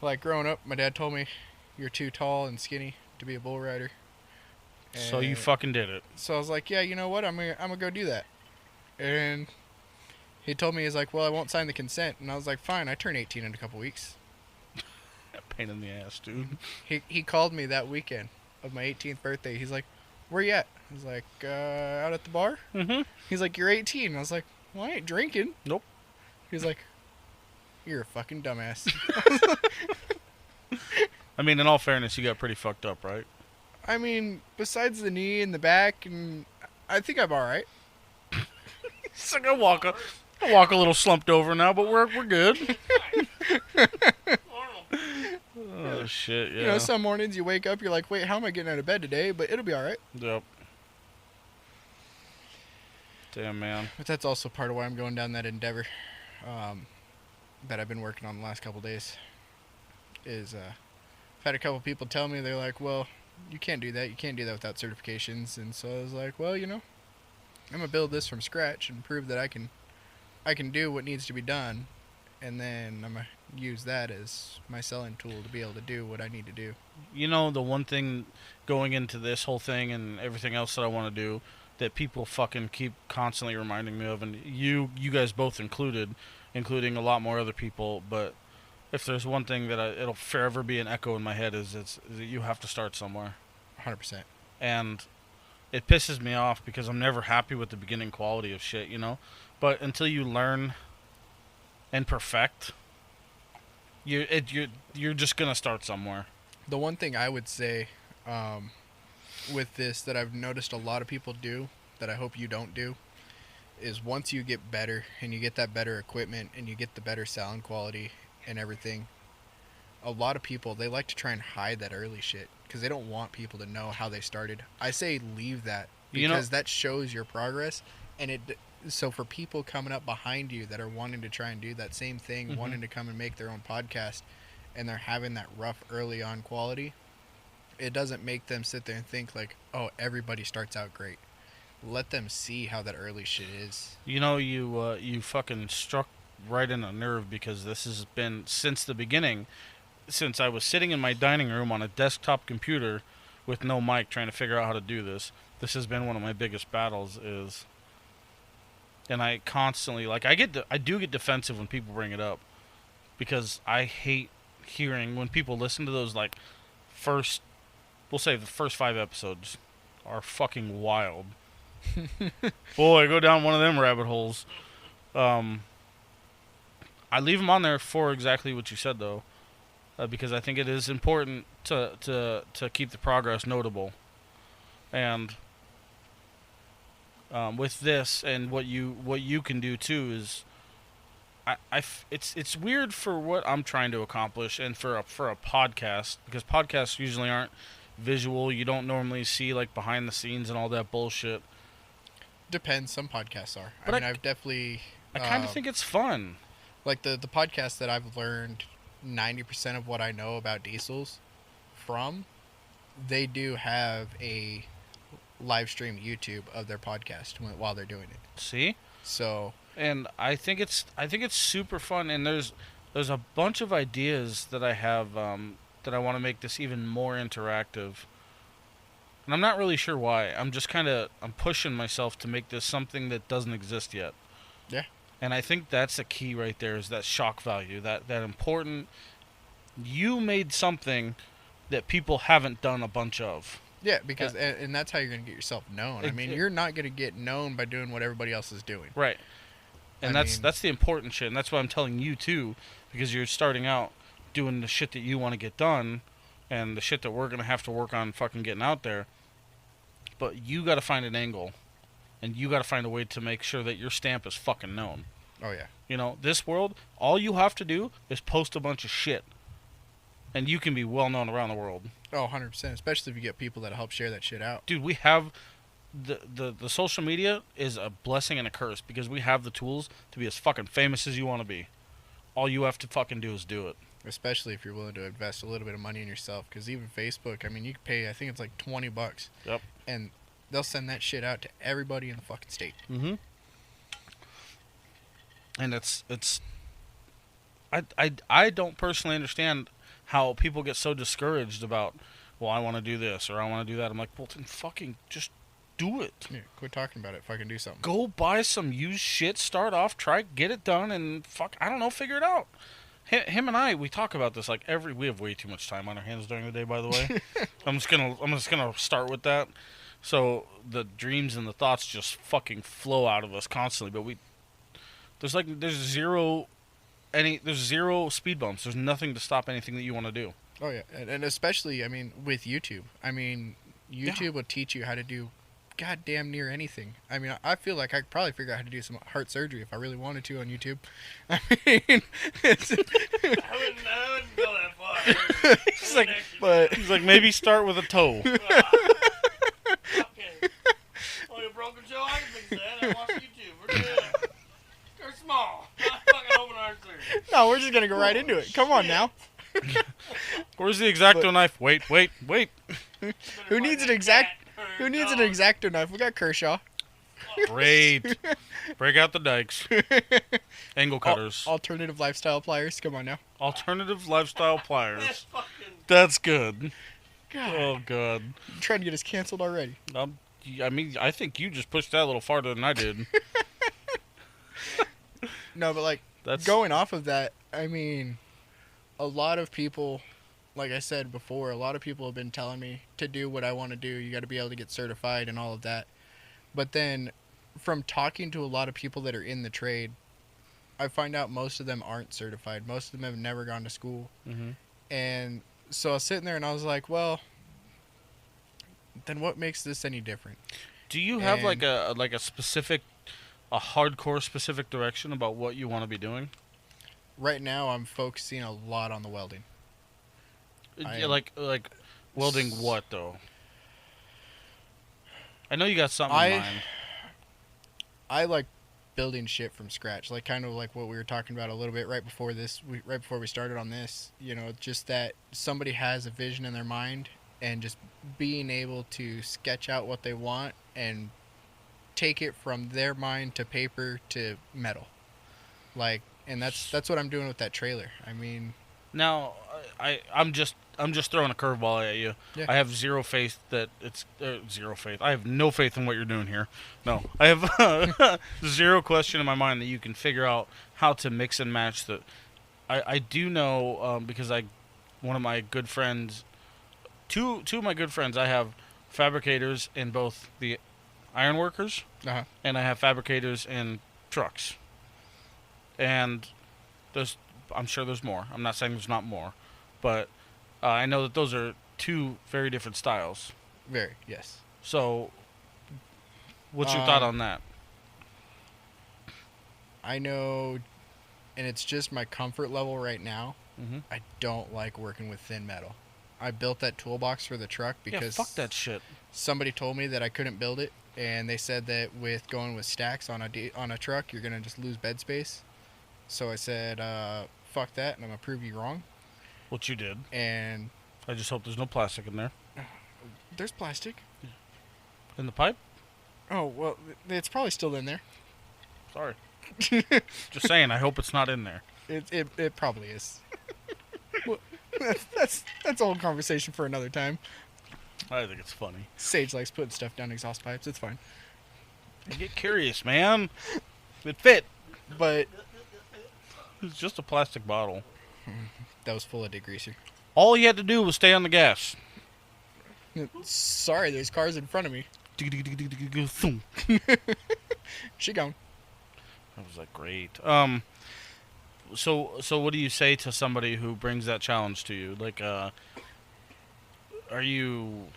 like growing up, my dad told me you're too tall and skinny to be a bull rider. And so you fucking did it. So I was like, yeah, you know what? I'm gonna go do that. And he told me, he's like, well, I won't sign the consent. And I was like, fine, I turn 18 in a couple weeks. Pain in the ass, dude. He called me that weekend of my 18th birthday. He's like, where you at? I was like, out at the bar. Mm-hmm. He's like, you're 18. And I was like, well, I ain't drinking. Nope. He's like, you're a fucking dumbass. I mean, in all fairness, you got pretty fucked up, right? I mean, besides the knee and the back, and I think I'm all right. It's like I walk a little slumped over now, but we're good. Oh shit! Yeah. You know, some mornings you wake up, you're like, wait, how am I getting out of bed today? But it'll be all right. Yep. Damn, man. But that's also part of why I'm going down that endeavor that I've been working on the last couple days. I've had a couple people tell me, they're like, well, you can't do that. You can't do that without certifications. And so I was like, well, you know, I'm going to build this from scratch and prove that I can do what needs to be done. And then I'm going to use that as my selling tool to be able to do what I need to do. You know, the one thing going into this whole thing and everything else that I want to do that people fucking keep constantly reminding me of, and you guys both including a lot more other people, but if there's one thing that it'll forever be an echo in my head is that you have to start somewhere. 100%. And it pisses me off because I'm never happy with the beginning quality of shit, you know? But until you learn and perfect, you're just going to start somewhere. The one thing I would say with this that I've noticed a lot of people do that I hope you don't do is once you get better and you get that better equipment and you get the better sound quality and everything, a lot of people, they like to try and hide that early shit because they don't want people to know how they started. I say leave that because that shows your progress. And so for people coming up behind you that are wanting to try and do that same thing, wanting to come and make their own podcast, and they're having that rough early on quality, it doesn't make them sit there and think like, oh, everybody starts out great. Let them see how that early shit is. You know, you fucking struck right in a nerve because this has been since the beginning, since I was sitting in my dining room on a desktop computer with no mic trying to figure out how to do this. This has been one of my biggest battles and I constantly, like, I do get defensive when people bring it up because I hate hearing when people listen to those, like, we'll say the first 5 episodes are fucking wild. Boy, go down one of them rabbit holes. I leave them on there for exactly what you said, though, because I think it is important to keep the progress notable. And with this and what you can do too is, it's weird for what I'm trying to accomplish and for a podcast, because podcasts usually aren't visual. You don't normally see like behind the scenes and all that bullshit. Depends. Some podcasts are. But I mean, I've definitely. I kind of think it's fun. Like the podcast that I've learned 90% of what I know about diesels from, they do have a live stream YouTube of their podcast while they're doing it. See? So. And I think it's super fun. And there's a bunch of ideas that I have that I want to make this even more interactive. And I'm not really sure why. I'm just I'm pushing myself to make this something that doesn't exist yet. Yeah. And I think that's the key right there, is that shock value, that important. You made something that people haven't done a bunch of. Yeah, because and that's how you're going to get yourself known. I mean, you're not going to get known by doing what everybody else is doing. Right. And that's the important shit, and that's what I'm telling you too, because you're starting out doing the shit that you want to get done, and the shit that we're going to have to work on fucking getting out there. But you got to find an angle, and you got to find a way to make sure that your stamp is fucking known. Oh, yeah. You know, this world, all you have to do is post a bunch of shit, and you can be well known around the world. Oh, 100%, especially if you get people that help share that shit out. Dude, we have the social media is a blessing and a curse, because we have the tools to be as fucking famous as you want to be. All you have to fucking do is do it. especially if you're willing to invest a little bit of money in yourself. Because even Facebook, I mean, you can pay, I think it's like $20. Yep. And they'll send that shit out to everybody in the fucking state. Mm-hmm. And it's I don't personally understand how people get so discouraged about, well, I want to do this or I want to do that. I'm like, well, then fucking just do it. Yeah, quit talking about it. Fucking do something. Go buy some used shit, start off, try, get it done, and I don't know, figure it out. Him and I, we talk about this like we have way too much time on our hands during the day, by the way. I'm just gonna start with that. So the dreams and the thoughts just fucking flow out of us constantly, but there's zero speed bumps. There's nothing to stop anything that you want to do. Oh yeah, and especially, I mean, with YouTube. I mean, YouTube will teach you how to do goddamn near anything. I mean, I feel like I could probably figure out how to do some heart surgery if I really wanted to on YouTube. I mean, I wouldn't go that far. He's like, maybe start with a toe. Okay. Well, you broken jaw, I can fix that. I watch YouTube. We're good. They're small. Not fucking open heart surgery. No, we're just gonna go right into it. Come on now. Where's the X-Acto knife? Wait. Who needs an X-Acto knife? We got Kershaw. Great. Break out the dikes. Angle cutters. Alternative lifestyle pliers. Come on now. Alternative lifestyle pliers. That's good. God. Oh, God. You're trying to get us canceled already. I mean, I think you just pushed that a little farther than I did. No, but like, going off of that, I mean, a lot of people, like I said before, a lot of people have been telling me to do what I want to do. You got to be able to get certified and all of that. But then from talking to a lot of people that are in the trade, I find out most of them aren't certified. Most of them have never gone to school. Mm-hmm. And so I was sitting there and I was like, well, then what makes this any different? Do you have like a specific, a hardcore specific direction about what you want to be doing? Right now I'm focusing a lot on the welding. Like welding what though? I know you got something in mind. I like building shit from scratch, like kind of like what we were talking about a little bit right before we started on this. You know, just that somebody has a vision in their mind and just being able to sketch out what they want and take it from their mind to paper to metal. Like, and that's what I'm doing with that trailer. I mean, now I'm just throwing a curveball at you. Yeah. I have zero faith that it's zero faith. I have no faith in what you're doing here. No, I have zero question in my mind that you can figure out how to mix and match the. I do know because one of my good friends, two of my good friends, I have fabricators in both the ironworkers, and I have fabricators in trucks. And I'm sure there's more. I'm not saying there's not more, but I know that those are two very different styles. Very, yes. So, what's your thought on that? I know, and it's just my comfort level right now. Mm-hmm. I don't like working with thin metal. I built that toolbox for the truck because fuck that shit. Somebody told me that I couldn't build it, and they said that with going with stacks on a truck, you're gonna just lose bed space. So I said, fuck that, and I'm gonna prove you wrong. What you did. And I just hope there's no plastic in there. There's plastic. In the pipe? Oh, well, it's probably still in there. Sorry. Just saying, I hope it's not in there. It probably is. Well, that's a whole conversation for another time. I think it's funny. Sage likes putting stuff down exhaust pipes. It's fine. I get curious, man. It fit. But it's just a plastic bottle. That was full of degreaser. All you had to do was stay on the gas. Sorry, there's cars in front of me. She gone. That was like great. So what do you say to somebody who brings that challenge to you? Like, are you?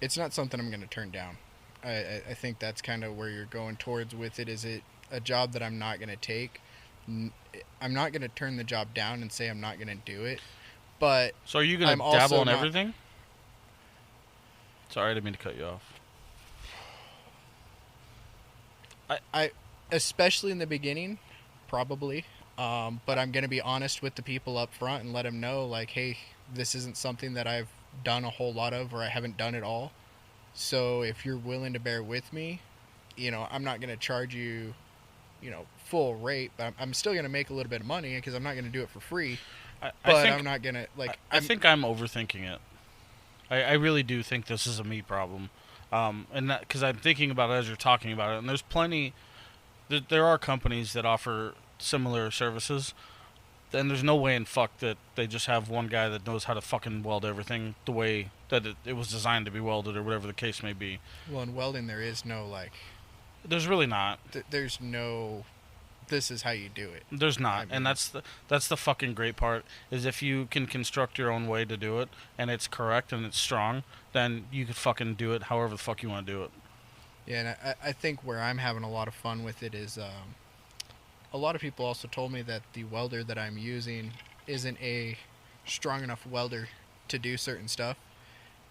It's not something I'm going to turn down. I think that's kind of where you're going towards with it. Is it a job that I'm not going to take? I'm not going to turn the job down and say I'm not going to do it. But so are you going to dabble in everything? Sorry, I didn't mean to cut you off. I especially in the beginning, probably. But I'm going to be honest with the people up front and let them know, like, hey, this isn't something that I've done a whole lot of, or I haven't done it all. So if you're willing to bear with me, I'm not going to charge you, full rate, but I'm still going to make a little bit of money because I'm not going to do it for free. I'm not going to, like... I think I'm overthinking it. I really do think this is a me problem. And that, because I'm thinking about it as you're talking about it, and there's plenty... There are companies that offer similar services, and there's no way in fuck that they just have one guy that knows how to fucking weld everything the way that it was designed to be welded, or whatever the case may be. Well, in welding, there is no, like... There's really not. There's no... This is how you do it. There's not, and that's the fucking great part, is if you can construct your own way to do it, and it's correct and it's strong, then you could fucking do it however the fuck you want to do it. Yeah, and I think where I'm having a lot of fun with it is... a lot of people also told me that the welder that I'm using isn't a strong enough welder to do certain stuff,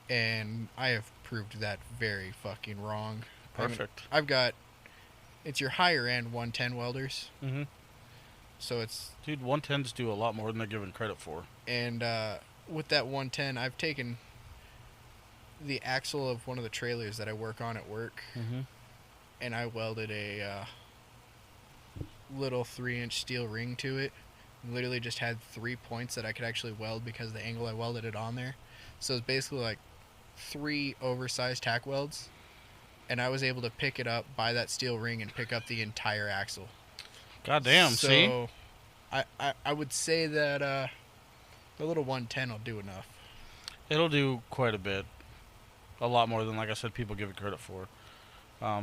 and I have proved that very fucking wrong. Perfect. I've got... It's your higher end 110 welders. Mm-hmm. So it's... Dude, 110s do a lot more than they're given credit for. And with that 110, I've taken the axle of one of the trailers that I work on at work, and I welded a little 3-inch steel ring to it. Literally just had 3 points that I could actually weld because of the angle I welded it on there. So it's basically like 3 oversized tack welds. And I was able to pick it up by that steel ring and pick up the entire axle. Goddamn, so see? So I would say that the little 110 will do enough. It'll do quite a bit. A lot more than, like I said, people give it credit for. I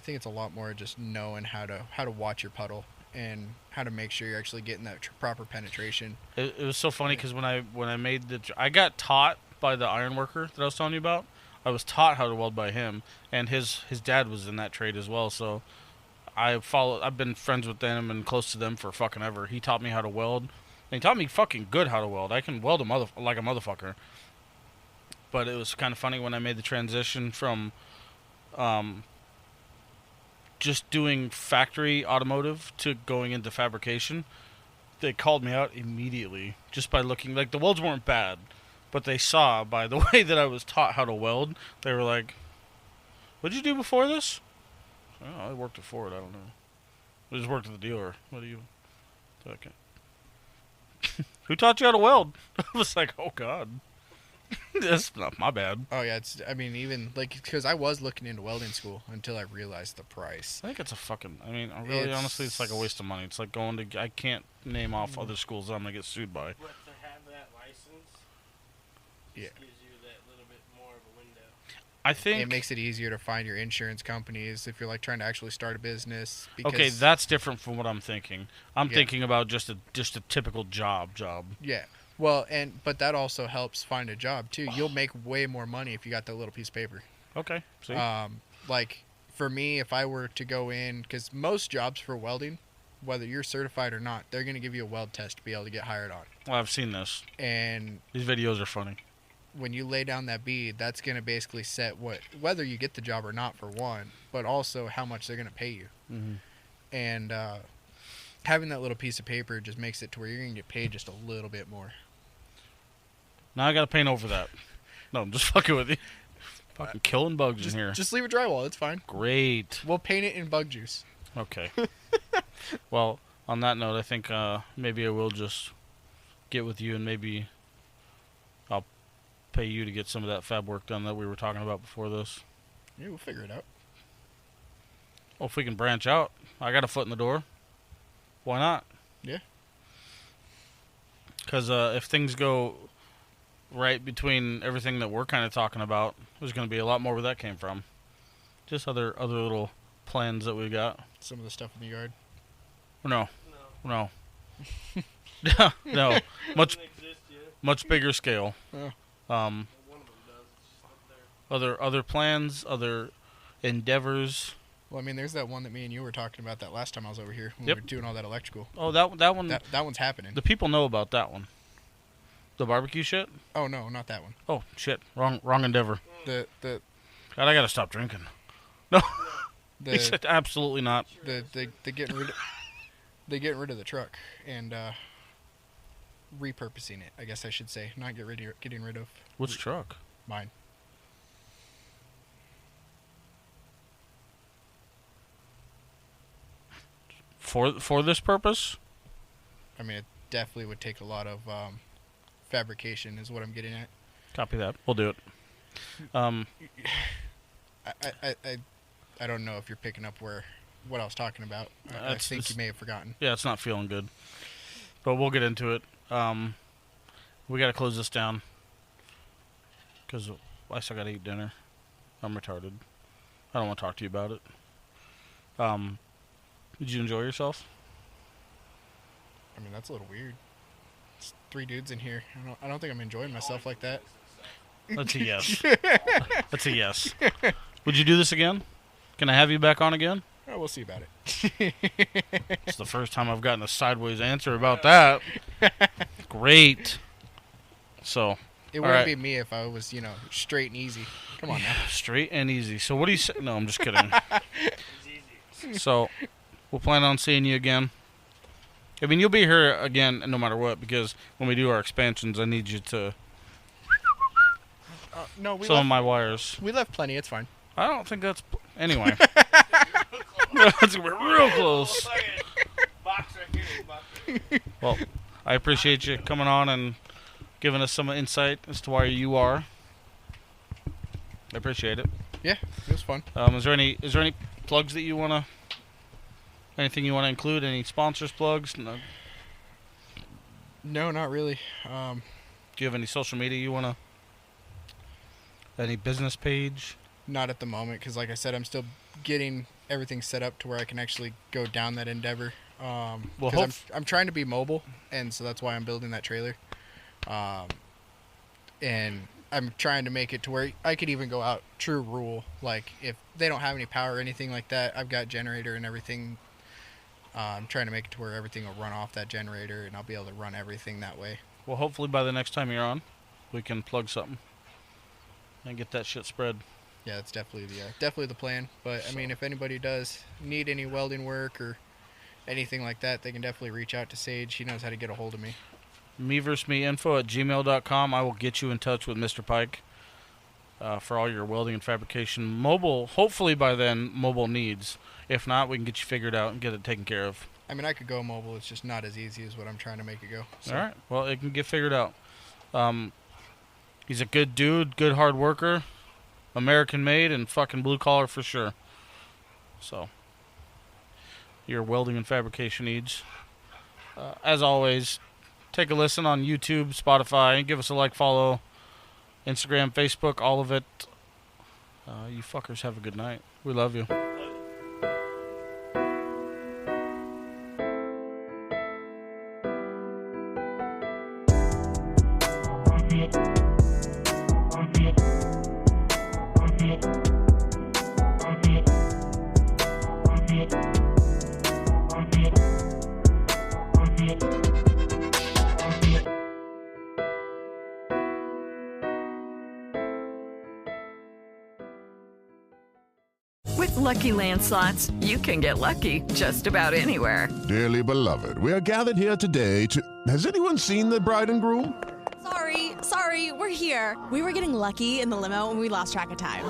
think it's a lot more just knowing how to watch your puddle and how to make sure you're actually getting that proper penetration. It was so funny because when I made I got taught by the iron worker that I was telling you about. I was taught how to weld by him, and his dad was in that trade as well. So I've been friends with them and close to them for fucking ever. He taught me how to weld, and he taught me fucking good how to weld. I can weld like a motherfucker. But it was kind of funny when I made the transition from just doing factory automotive to going into fabrication. They called me out immediately just by looking. Like, the welds weren't bad. But they saw by the way that I was taught how to weld, they were like, "What'd you do before this?" "Oh, I worked at Ford. I don't know. I just worked at the dealer." "What do you?" "Okay." "Who taught you how to weld?" I was like, "Oh God, that's not my bad." Oh yeah, even like because I was looking into welding school until I realized the price. I think it's a fucking. I mean, really, honestly, it's like a waste of money. It's like going to. I can't name off other schools that I'm gonna get sued by. But to have that license. Yeah. Gives you that little bit more of a window. I think it makes it easier to find your insurance companies if you're like trying to actually start a business. Because, okay, that's different from what I'm thinking. I'm thinking about just a typical job. Yeah. Well, but that also helps find a job too. You'll make way more money if you got that little piece of paper. Okay. See? Like for me, if I were to go in, because most jobs for welding, whether you're certified or not, they're going to give you a weld test to be able to get hired on. Well, I've seen this. And these videos are funny. When you lay down that bead, that's going to basically set whether you get the job or not, for one, but also how much they're going to pay you. Mm-hmm. And having that little piece of paper just makes it to where you're going to get paid just a little bit more. Now I got to paint over that. No, I'm just fucking with you. Fucking killing bugs in here. Just leave it drywall. It's fine. Great. We'll paint it in bug juice. Okay. Well, on that note, I think maybe I will just get with you and maybe I'll pay you to get some of that fab work done that we were talking about before this. Yeah, we'll figure it out. Well, if we can branch out, I got a foot in the door. Why not? Yeah. Because if things go right between everything that we're kind of talking about, there's going to be a lot more where that came from. Just other little plans that we got. Some of the stuff in the yard. No. No. Much bigger scale. Oh. Other plans, other endeavors. Well, I mean, there's that one that me and you were talking about that last time I was over here when Yep. we were doing all that electrical. Oh, that one. That one's happening. The people know about that one. The barbecue shit? Oh no, not that one. Oh shit! Wrong endeavor. The God, I gotta stop drinking. No. He said absolutely not. The getting rid of They getting rid of the truck and repurposing it, I guess I should say. Not getting rid of. Which truck? Mine. For this purpose? I mean, it definitely would take a lot of fabrication is what I'm getting at. Copy that. We'll do it. I don't know if you're picking up what I was talking about. I think you may have forgotten. Yeah, it's not feeling good. But we'll get into it. We got to close this down. Because I still got to eat dinner. I'm retarded. I don't want to talk to you about it. Did you enjoy yourself? I mean, that's a little weird. It's 3 dudes in here. I don't think I'm enjoying myself like that. That's a yes. That's a yes. Would you do this again? Can I have you back on again? Oh, we'll see about it. It's the first time I've gotten a sideways answer about that. Great. So, it wouldn't be me if I was, straight and easy. Come on now. Straight and easy. So what do you say? No, I'm just kidding. So, we'll plan on seeing you again. I mean, you'll be here again no matter what, because when we do our expansions, I need you to... some of my wires. We left plenty. It's fine. I don't think that's... Anyway. That's going to be real close. Well, I appreciate you coming on and giving us some insight as to why you are. I appreciate it. Yeah, it was fun. Is there any plugs that you want to... Anything you want to include? Any sponsors plugs? No, not really. Do you have any social media you want to... Any business page? Not at the moment, because like I said, I'm still getting everything set up to where I can actually go down that endeavor. I'm trying to be mobile, and so that's why I'm building that trailer. And I'm trying to make it to where I could even go out true rural. Like, if they don't have any power or anything like that, I've got generator and everything. I'm trying to make it to where everything will run off that generator, and I'll be able to run everything that way. Well, hopefully by the next time you're on, we can plug something and get that shit spread. Yeah, that's definitely the plan. But I mean, if anybody does need any welding work or anything like that, they can definitely reach out to Sage. He knows how to get a hold of me. meversusmeinfo@gmail.com. I will get you in touch with Mr. Pike for all your welding and fabrication. Mobile, hopefully by then, mobile needs. If not, we can get you figured out and get it taken care of. I mean, I could go mobile. It's just not as easy as what I'm trying to make it go. So. All right. Well, it can get figured out. He's a good dude, good hard worker, American made, and fucking blue collar for sure. So, your welding and fabrication needs. As always, take a listen on YouTube, Spotify, give us a like, follow, Instagram, Facebook, all of it. You fuckers have a good night. We love you. With Lucky Land Slots, you can get lucky just about anywhere. Dearly beloved, we are gathered here today to... Has anyone seen the bride and groom? Sorry, we're here. We were getting lucky in the limo and we lost track of time.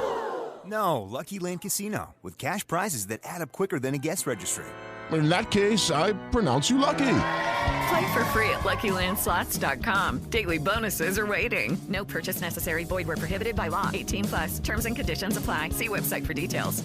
No, Lucky Land Casino, with cash prizes that add up quicker than a guest registry. In that case, I pronounce you lucky. Play for free at LuckyLandSlots.com. Daily bonuses are waiting. No purchase necessary. Void where prohibited by law. 18+. Terms and conditions apply. See website for details.